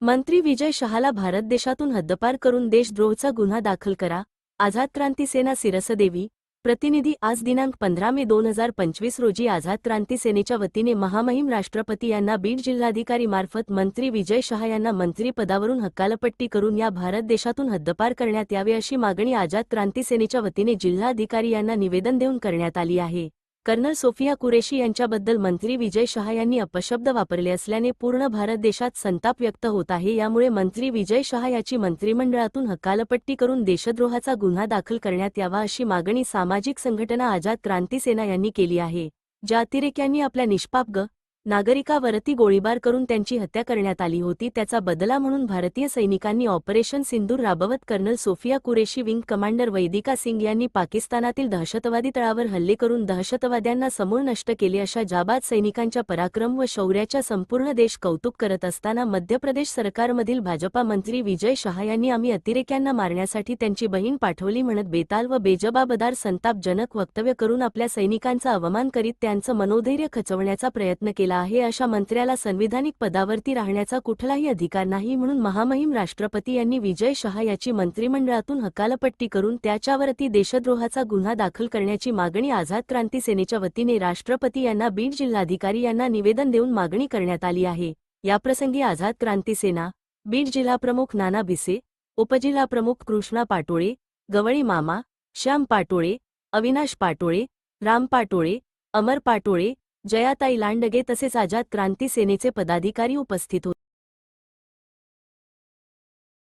मंत्री विजय शहाला भारत देशातून हद्दपार करून देशद्रोहाचा गुन्हा दाखल करा. आझाद क्रांती सेना सिरसदेवी. प्रतिनिधी आज दिनांक 15 मे 2025 रोजी आझाद क्रांती सेनेच्या वतीने महामहिम राष्ट्रपती यांना बीड जिल्हाधिकारी मार्फत मंत्री विजय शहा यांना मंत्रिपदावरून हकालपट्टी करून या भारत देशातून हद्दपार करण्यात यावे अशी मागणी आझाद क्रांती सेनेच्या वतीने जिल्हाधिकारी यांना निवेदन देऊन करण्यात आली आहे. कर्नल सोफिया कुरेशी यांच्याबद्दल मंत्री विजय शहा यांनी अपशब्द वापरले असल्याने पूर्ण भारत देशात संताप व्यक्त होत आहे. यामुळे मंत्री विजय शहा याची मंत्रिमंडळातून हकालपट्टी करून देशद्रोहाचा गुन्हा दाखल करण्यात यावा अशी मागणी सामाजिक संघटना आझाद क्रांती सेना यांनी केली आहे. ज्या अतिरेक्यांनी आपल्या निष्पाप नागरिकावरती गोळीबार करून त्यांची हत्या करण्यात आली होती त्याचा बदला म्हणून भारतीय सैनिकांनी ऑपरेशन सिंदूर राबवत colonel Sofiya Qureshi wing commander Vaidika Singh यांनी पाकिस्तानातील दहशतवादी तळावर हल्ले करून दहशतवाद्यांना समूळ नष्ट केले. अशा जाबाज सैनिकांच्या पराक्रम व शौर्याच्या संपूर्ण देश कौतुक करत असताना मध्य प्रदेश सरकारमधील भाजपा मंत्री विजय शहा यांनी आम्ही अतिरेक्यांना मारण्यासाठी त्यांची बहीण पाठवली म्हणत बेताल व बेजबाबदार संतापजनक वक्तव्य करून आपल्या सैनिकांचा अवमान करीत त्यांचं मनोधैर्य खचवण्याचा प्रयत्न केला आहे. अशा मंत्र्याला संविधानिक पदावरती राहण्याचा कुठलाही अधिकार नाही म्हणून महामहिम राष्ट्रपती यांनी विजय शहा याची मंत्रिमंडळातून हकालपट्टी करून त्याच्यावरती देशद्रोहाचा गुन्हा दाखल करण्याची मागणी आझाद क्रांती सेनेच्या वतीने राष्ट्रपती यांना बीड जिल्हाधिकारी यांना निवेदन देऊन मागणी करण्यात आली आहे. याप्रसंगी आझाद क्रांती सेना बीड जिल्हाप्रमुख नाना भिसे, उपजिल्हाप्रमुख कृष्णा पाटोळे, गवळी मामा, श्याम पाटोळे, अविनाश पाटोळे, राम पाटोळे, अमर पाटोळे, जयाताई लांडगे तसेच आझाद क्रांती सेनेचे पदाधिकारी उपस्थित होते.